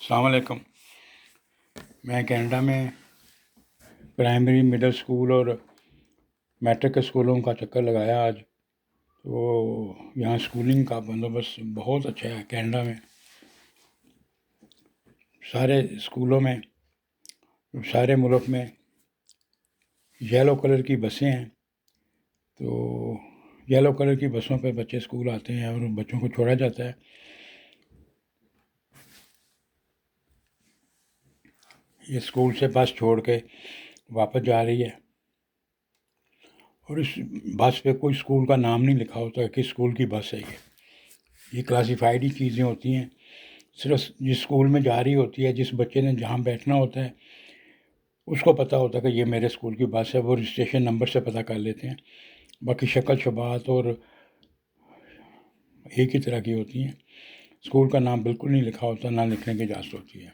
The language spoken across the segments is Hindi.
अस्सलाम वालेकुम। मैं कनाडा में प्राइमरी मिडिल स्कूल और मैट्रिक के स्कूलों का चक्कर लगाया आज। तो यहाँ स्कूलिंग का बंदोबस्त बहुत अच्छा है कनाडा में। सारे स्कूलों में, सारे मुल्क में येलो कलर की बसें हैं। तो येलो कलर की बसों पे बच्चे स्कूल आते हैं और बच्चों को छोड़ा जाता है। ये स्कूल से बस छोड़ के वापस जा रही है और इस बस पे कोई स्कूल का नाम नहीं लिखा होता कि स्कूल की बस है ये क्लासिफाइड ही चीज़ें होती हैं। सिर्फ जिस स्कूल में जा रही होती है, जिस बच्चे ने जहाँ बैठना होता है उसको पता होता है कि ये मेरे स्कूल की बस है। वो रजिस्ट्रेशन नंबर से पता कर लेते हैं। बाकी शक्ल शबात और एक ही तरह की होती हैं। स्कूल का नाम बिल्कुल नहीं लिखा होता, ना लिखने की इजाज़त होती है।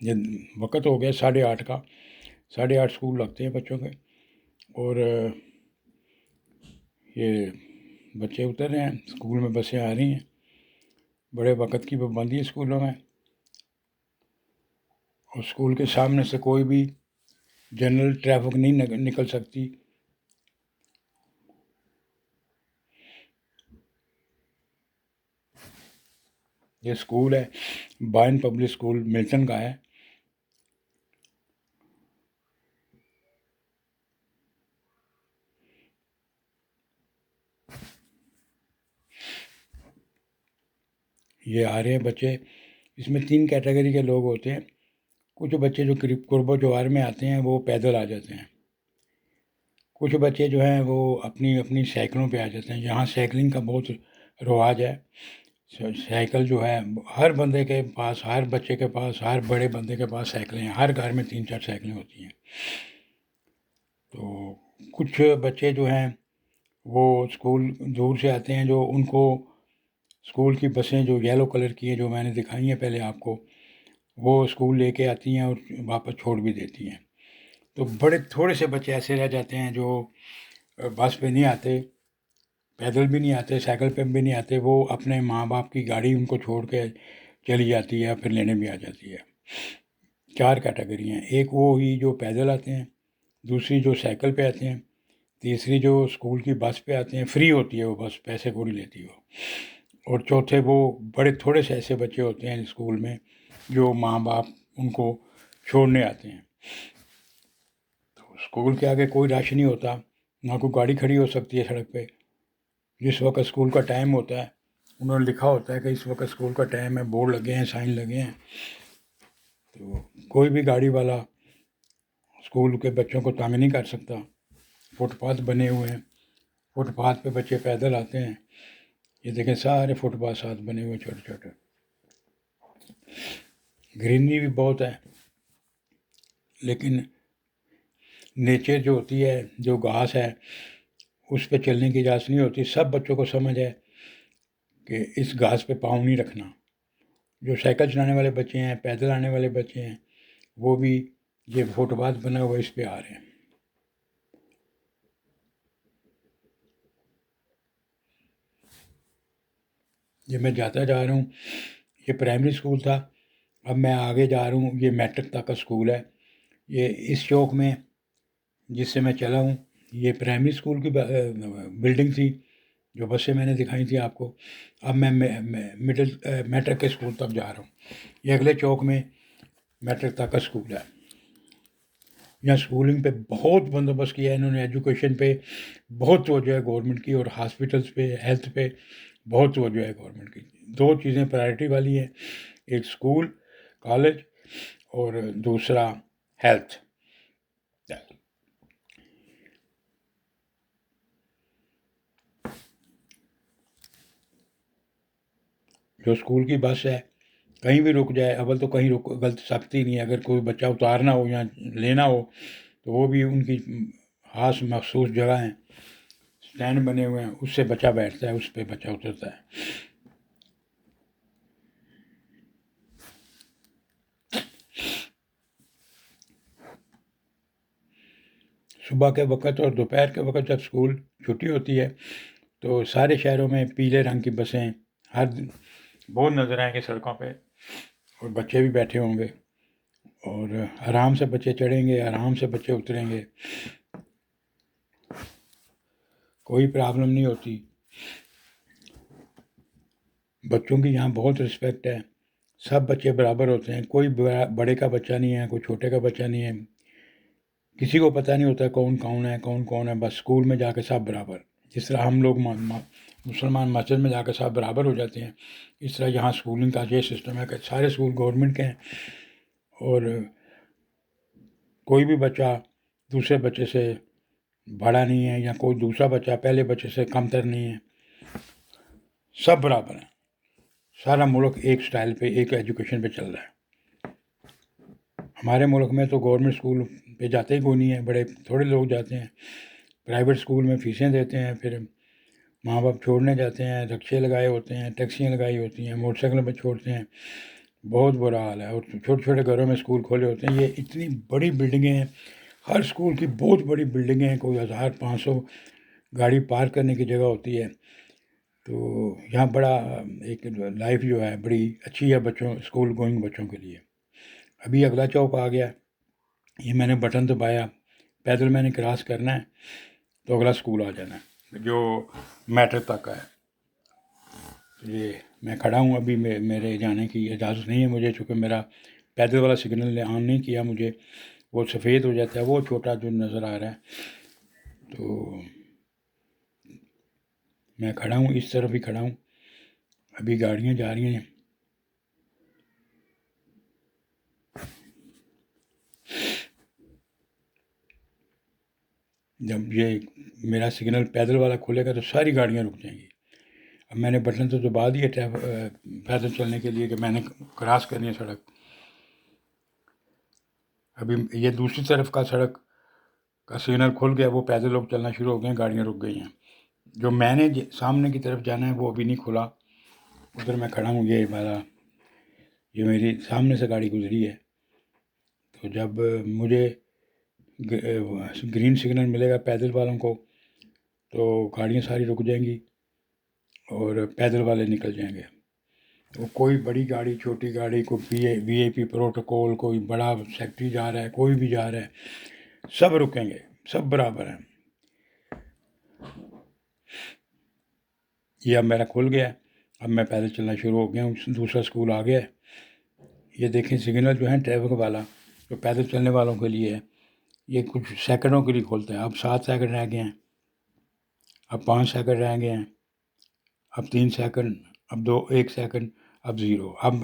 ये वक्त हो गया 8:30 का। 8:30 स्कूल लगते हैं बच्चों के और ये बच्चे उतर रहे हैं, स्कूल में बसें आ रही हैं। बड़े वक्त की पाबंदी है स्कूलों में और स्कूल के सामने से कोई भी जनरल ट्रैफिक नहीं निकल सकती। ये स्कूल है बायन पब्लिक स्कूल मिल्टन का है। ये आ रहे हैं बच्चे। इसमें 3 कैटेगरी के लोग होते हैं। कुछ बच्चे जो करीब कुर्बो जवार में आते हैं वो पैदल आ जाते हैं। कुछ बच्चे जो हैं वो अपनी अपनी साइकिलों पे आ जाते हैं। यहाँ साइकिलिंग का बहुत रवाज है। साइकिल जो है हर बंदे के पास, हर बच्चे के पास, हर बड़े बंदे के पास साइकिलें हैं। हर घर में 3-4 साइकिलें होती हैं। तो कुछ बच्चे जो हैं वो स्कूल दूर से आते हैं, जो उनको स्कूल की बसें जो येलो कलर की हैं, जो मैंने दिखाई हैं पहले आपको, वो स्कूल लेके आती हैं और वापस छोड़ भी देती हैं। तो बड़े थोड़े से बच्चे ऐसे रह जाते हैं जो बस पे नहीं आते, पैदल भी नहीं आते, साइकिल पे भी नहीं आते। वो अपने माँ बाप की गाड़ी उनको छोड़ के चली जाती है, फिर लेने भी आ जाती है। 4 कैटेगरी हैं। एक वो ही जो पैदल आते हैं, दूसरी जो साइकिल पे आते हैं, तीसरी जो स्कूल की बस पे आते हैं, फ्री होती है वो बस, पैसे को नहीं लेती वो। और चौथे वो बड़े थोड़े से ऐसे बच्चे होते हैं स्कूल में जो माँ बाप उनको छोड़ने आते हैं। तो स्कूल के आगे कोई रश नहीं होता, ना कोई गाड़ी खड़ी हो सकती है सड़क पे। जिस वक्त स्कूल का टाइम होता है उन्होंने लिखा होता है कि इस वक्त स्कूल का टाइम है, बोर्ड लगे हैं, साइन लगे हैं। तो कोई भी गाड़ी वाला स्कूल के बच्चों को तंग नहीं कर सकता। फुटपाथ बने हुए हैं, फुटपाथ पे बच्चे पैदल आते हैं। ये देखें सारे फुटपाथ साथ बने हुए छोटे छोटे। ग्रीनरी भी बहुत है, लेकिन नेचर जो होती है, जो घास है, उस पर चलने की इजाज़त नहीं होती। सब बच्चों को समझ है कि इस घास पे पाँव नहीं रखना। जो साइकिल चलाने वाले बच्चे हैं, पैदल आने वाले बच्चे हैं, वो भी ये फुटपाथ बना हुआ इस पे आ रहे हैं। ये मैं जाता जा रहा हूँ, ये प्राइमरी स्कूल था, अब मैं आगे जा रहा हूँ, ये मैट्रिक तक का स्कूल है। ये इस चौक में जिससे मैं चला हूँ, ये प्राइमरी स्कूल की बिल्डिंग थी जो बसें मैंने दिखाई थी आपको। अब मैं मिडिल मैट्रिक के स्कूल तक जा रहा हूँ। ये अगले चौक में मैट्रिक तक का स्कूल है। यहाँ स्कूलिंग पे बहुत बंदोबस्त किया है इन्होंने, एजुकेशन पे बहुत तवज्जो है गवर्नमेंट की, और हॉस्पिटल्स पे, हेल्थ पे बहुत तवज्जो है गवर्नमेंट की। 2 चीज़ें प्रायोरिटी वाली हैं, एक स्कूल कॉलेज और दूसरा हेल्थ। जो स्कूल की बस है कहीं भी रुक जाए, अव्वल तो कहीं रुक गलत सकती नहीं है। अगर कोई बच्चा उतारना हो या लेना हो तो वो भी उनकी खास मखसूस जगह हैं, स्टैंड बने हुए हैं, उससे बच्चा बैठता है, उस पर बच्चा उतरता है। सुबह के वक़्त और दोपहर के वक़्त जब स्कूल छुट्टी होती है तो सारे शहरों में पीले रंग की बसें हर बहुत नज़र आएंगे सड़कों पे, और बच्चे भी बैठे होंगे, और आराम से बच्चे चढ़ेंगे, आराम से बच्चे उतरेंगे, कोई प्रॉब्लम नहीं होती। बच्चों की यहाँ बहुत रिस्पेक्ट है, सब बच्चे बराबर होते हैं, कोई बड़े का बच्चा नहीं है, कोई छोटे का बच्चा नहीं है, किसी को पता नहीं होता कौन कौन है, कौन कौन है, बस स्कूल में जाकर सब बराबर। जिस तरह हम लोग मुसलमान मस्जिद में जाकर सब बराबर हो जाते हैं, इस तरह यहाँ स्कूलिंग का ये सिस्टम है कि सारे स्कूल गवर्नमेंट के हैं, और कोई भी बच्चा दूसरे बच्चे से बड़ा नहीं है, या कोई दूसरा बच्चा पहले बच्चे से कमतर नहीं है, सब बराबर हैं। सारा मुल्क एक स्टाइल पे, एक एजुकेशन पे चल रहा है। हमारे मुल्क में तो गवर्नमेंट स्कूल पे जाते ही कोई नहीं है, बड़े थोड़े लोग जाते हैं। प्राइवेट स्कूल में फ़ीसें देते हैं, फिर माँ बाप छोड़ने जाते हैं, रिक्शे लगाए होते हैं, टैक्सियाँ लगाई होती हैं, मोटरसाइकिलों पर छोड़ते हैं, बहुत बुरा हाल है। और छोटे छोटे घरों में स्कूल खोले होते हैं। ये इतनी बड़ी बिल्डिंगें हैं, हर स्कूल की बहुत बड़ी बिल्डिंगें हैं, कोई 1500 गाड़ी पार्क करने की जगह होती है। तो यहाँ बड़ा एक लाइफ जो है बड़ी अच्छी है बच्चों, स्कूल गोइंग बच्चों के लिए। अभी अगला चौक आ गया, ये मैंने बटन दबाया, पैदल मैंने क्रॉस करना है तो अगला स्कूल आ जाना है जो मैट्रिक तक का है। ये मैं खड़ा हूँ अभी, मेरे जाने की इजाज़त नहीं है मुझे, चूँकि मेरा पैदल वाला सिग्नल ने ऑन नहीं किया मुझे, वो सफ़ेद हो जाता है, वो छोटा जो नज़र आ रहा है। तो मैं खड़ा हूँ, इस तरफ ही खड़ा हूँ, अभी गाड़ियाँ जा रही हैं। जब ये मेरा सिग्नल पैदल वाला खुलेगा तो सारी गाड़ियाँ रुक जाएंगी। अब मैंने बटन तो दबा दिया पैदल चलने के लिए कि मैंने क्रॉस करनी है सड़क। अभी ये दूसरी तरफ का सड़क का सिग्नल खुल गया, वो पैदल लोग चलना शुरू हो गए हैं, गाड़ियाँ रुक गई हैं। जो मैंने सामने की तरफ जाना है वो अभी नहीं खुला, उधर मैं खड़ा हूँ। ये मेरी सामने से गाड़ी गुजरी है, तो जब मुझे ग्रीन सिग्नल मिलेगा पैदल वालों को तो गाड़ियाँ सारी रुक जाएंगी और पैदल वाले निकल जाएंगे। तो कोई बड़ी गाड़ी, छोटी गाड़ी, कोई वीआईपी प्रोटोकॉल, कोई बड़ा सेक्रेटरी जा रहा है, कोई भी जा रहा है, सब रुकेंगे, सब बराबर हैं। ये अब मेरा खुल गया, अब मैं पैदल चलना शुरू हो गया हूँ, दूसरा स्कूल आ गया है। ये देखें सिग्नल जो है ट्रैफिक वाला, जो पैदल चलने वालों के लिए है, ये कुछ सेकंडों के लिए खोलते हैं। अब 7 सेकंड रह गए हैं, अब 5 सेकंड रह गए हैं, अब 3 सेकंड, अब 1 सेकंड, अब 0। अब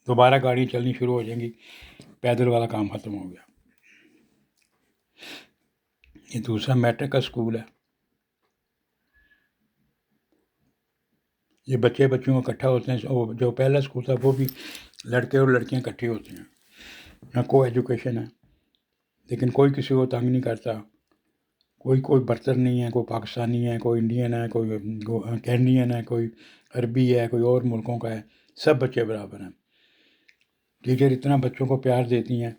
दोबारा गाड़ी चलनी शुरू हो जाएंगी, पैदल वाला काम ख़त्म हो गया। ये दूसरा मैट्रिक का स्कूल है। ये बच्चों इकट्ठा होते हैं, जो पहला स्कूल था वो भी लड़के और लड़कियां इकट्ठे होते हैं। यहाँ को एजुकेशन है, लेकिन कोई किसी को तंग नहीं करता, कोई कोई बर्तर नहीं है, कोई पाकिस्तानी है, कोई इंडियन है, कोई कैनेडियन है, कोई अरबी है, कोई और मुल्कों का है, सब बच्चे बराबर हैं। टीचर इतना बच्चों को प्यार देती हैं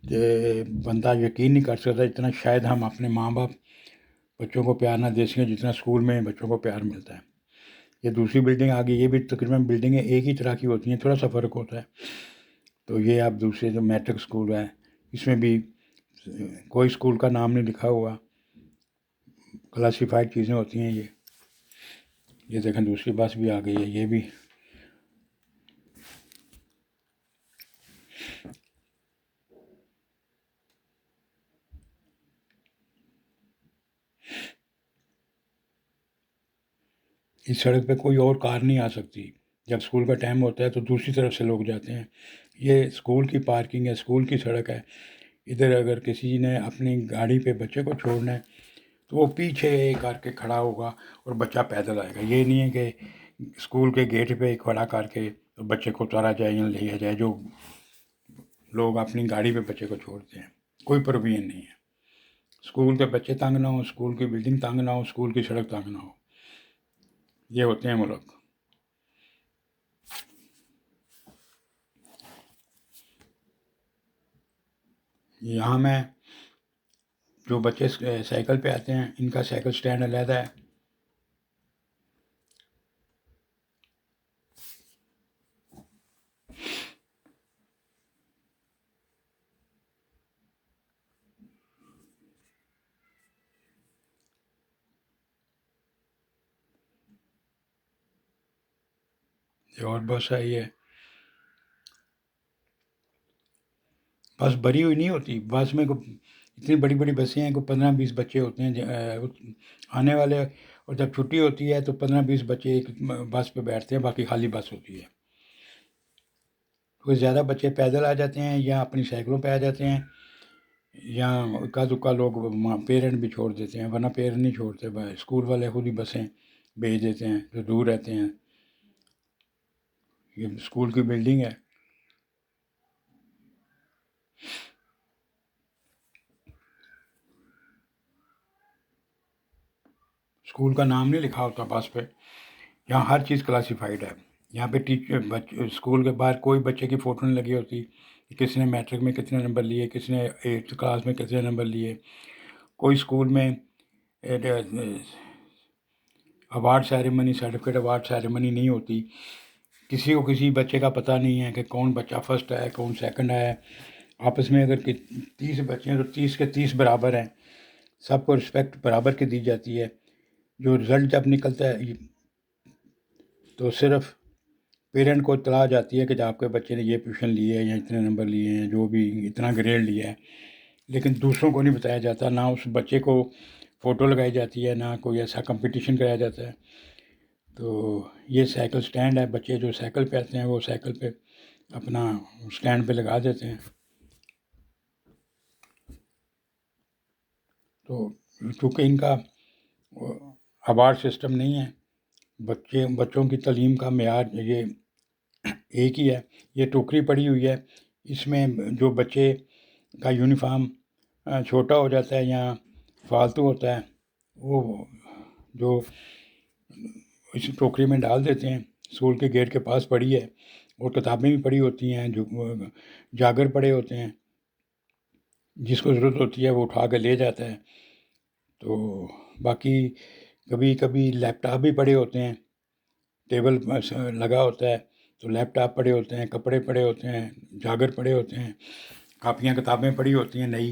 कि बंदा यकीन नहीं कर सकता, इतना शायद हम अपने माँ बाप बच्चों को प्यार ना दे सकें जितना स्कूल में बच्चों को प्यार मिलता है। ये दूसरी बिल्डिंग आ गई, ये भी तकरीबन बिल्डिंगें एक ही तरह की होती हैं, थोड़ा सा फ़र्क होता है। तो ये आप दूसरे जो मैट्रिक स्कूल है, इसमें भी कोई स्कूल का नाम नहीं लिखा हुआ, क्लासीफाइड चीज़ें होती हैं। ये देखें दूसरी बस भी आ गई है, ये भी इस सड़क पे कोई और कार नहीं आ सकती। जब स्कूल का टाइम होता है तो दूसरी तरफ से लोग जाते हैं। ये स्कूल की पार्किंग है, स्कूल की सड़क है। इधर अगर किसी ने अपनी गाड़ी पे बच्चे को छोड़ना है तो वो पीछे करके खड़ा होगा और बच्चा पैदल आएगा। ये नहीं है कि स्कूल के गेट पे खड़ा करके तो बच्चे को उतारा जाए या लिया जाए, जो लोग अपनी गाड़ी पे बच्चे को छोड़ते हैं। कोई प्रोविजन नहीं है। स्कूल के बच्चे तंग ना हो, स्कूल की बिल्डिंग तंग ना हो, स्कूल की सड़क तंग ना हो, ये होते हैं मुल्क। यहाँ मैं जो बच्चे साइकिल पे आते हैं, इनका साइकिल स्टैंड अलहदा है, ये और बस आई है। बस भरी हुई नहीं होती, बस में इतनी बड़ी बड़ी बसें हैं, कोई 15-20 बच्चे होते हैं आने वाले। और जब छुट्टी होती है तो 15-20 बच्चे एक बस पे बैठते हैं, बाकी खाली बस होती है। कोई ज़्यादा बच्चे पैदल आ जाते हैं या अपनी साइकिलों पे आ जाते हैं, या इक्का दुक्का लोग पेरेंट भी छोड़ देते हैं, वरना पेरेंट नहीं छोड़ते, स्कूल वाले खुद ही बसें भेज देते हैं जो दूर रहते हैं। ये स्कूल की बिल्डिंग है। स्कूल का नाम नहीं लिखा होता बस पे। यहाँ हर चीज़ क्लासिफाइड है। यहाँ पे टीचर बच्चे स्कूल के बाहर कोई बच्चे की फ़ोटो नहीं लगी होती कि किसने मैट्रिक में कितने नंबर लिए, किसने 8th क्लास में कितने नंबर लिए। कोई स्कूल में award ceremony, certificate award ceremony नहीं होती। किसी को किसी बच्चे का पता नहीं है कि कौन बच्चा फर्स्ट है, कौन सेकंड है। आपस में अगर 30 बच्चे हैं तो 30 के 30 बराबर हैं, सबको रिस्पेक्ट बराबर की दी जाती है। जो रिज़ल्ट जब निकलता है तो सिर्फ पेरेंट को इत्तला आ जाती है कि आपके बच्चे ने ये पोजीशन ली है या इतने नंबर लिए हैं, जो भी इतना ग्रेड लिया है, लेकिन दूसरों को नहीं बताया जाता। ना उस बच्चे को फ़ोटो लगाई जाती है, ना कोई ऐसा कंपटीशन कराया जाता है। तो ये साइकिल स्टैंड है, बच्चे जो साइकिल पे आते हैं वो साइकिल पे अपना स्टैंड पे लगा देते हैं। तो चूँकि इनका अवार्ड सिस्टम नहीं है, बच्चों की तालीम का मेयार ये एक ही है। ये टोकरी पड़ी हुई है, इसमें जो बच्चे का यूनिफॉर्म छोटा हो जाता है या फालतू होता है, वो जो इस टोकरी में डाल देते हैं। स्कूल के गेट के पास पड़ी है, और किताबें भी पड़ी होती हैं, जो जागर पड़े होते हैं, जिसको ज़रूरत होती है वो उठा के ले जाता है। तो बाकी कभी कभी लैपटॉप भी पड़े होते हैं, टेबल लगा होता है तो लैपटॉप पड़े होते हैं, कपड़े पड़े होते हैं, जागर पड़े होते हैं, कापियाँ किताबें पड़ी होती हैं नई।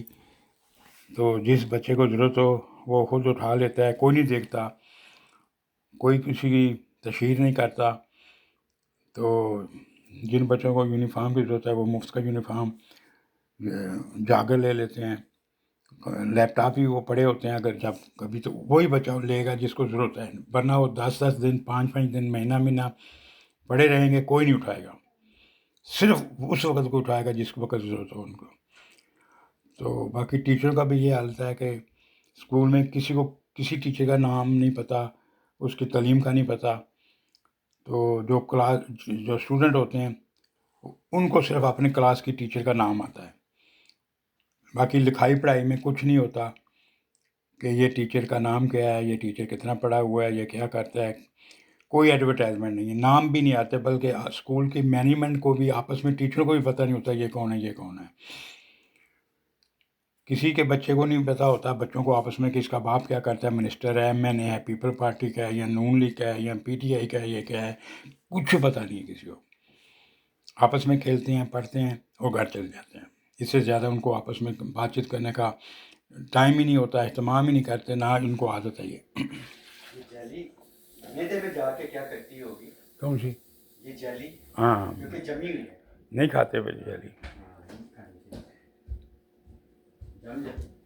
तो जिस बच्चे को ज़रूरत हो वो खुद उठा लेता है, कोई नहीं देखता, कोई किसी की तशहीर नहीं करता। तो जिन बच्चों को यूनिफॉर्म की ज़रूरत है वो मुफ्त का यूनिफॉर्म जागर ले लेते हैं। लैपटॉप ही वो पड़े होते हैं, अगर जब कभी तो वही बच्चा लेगा जिसको ज़रूरत है, वरना वो 10-10 दिन, 5-5 दिन, महीना पड़े रहेंगे, कोई नहीं उठाएगा। सिर्फ उस वक्त को उठाएगा जिस वक्त ज़रूरत हो उनको। तो बाकी टीचरों का भी ये हालत है कि स्कूल में किसी को किसी टीचर का नाम नहीं पता, उसकी तालीम का नहीं पता। तो जो स्टूडेंट होते हैं उनको सिर्फ अपने क्लास की टीचर का नाम आता है, बाकी लिखाई पढ़ाई में कुछ नहीं होता कि ये टीचर का नाम क्या है, ये टीचर कितना पढ़ा हुआ है, ये क्या करता है। कोई एडवर्टाइजमेंट नहीं है, नाम भी नहीं आते, बल्कि स्कूल की मैनेजमेंट को भी, आपस में टीचरों को भी पता नहीं होता ये कौन है, ये कौन है। किसी के बच्चे को नहीं पता होता, बच्चों को आपस में, कि इसका बाप क्या करता है, मिनिस्टर है, MNA है, पीपल पार्टी का है, या नून लीग का है, या PTI का है, ये क्या है, कुछ पता नहीं है किसी को। आपस में खेलते हैं, पढ़ते हैं और घर चले जाते हैं। इससे ज़्यादा उनको आपस में बातचीत करने का टाइम ही नहीं होता, एहतमाम ही नहीं करते, ना इनको आदत है ये। जेली मैदे में जाके क्या करती होगी कौन सी? ये जेली? हाँ, क्योंकि जमी हुई है। नहीं खाते भाई जेली। हाँ, नहीं खानी चाहिए। जम जाए।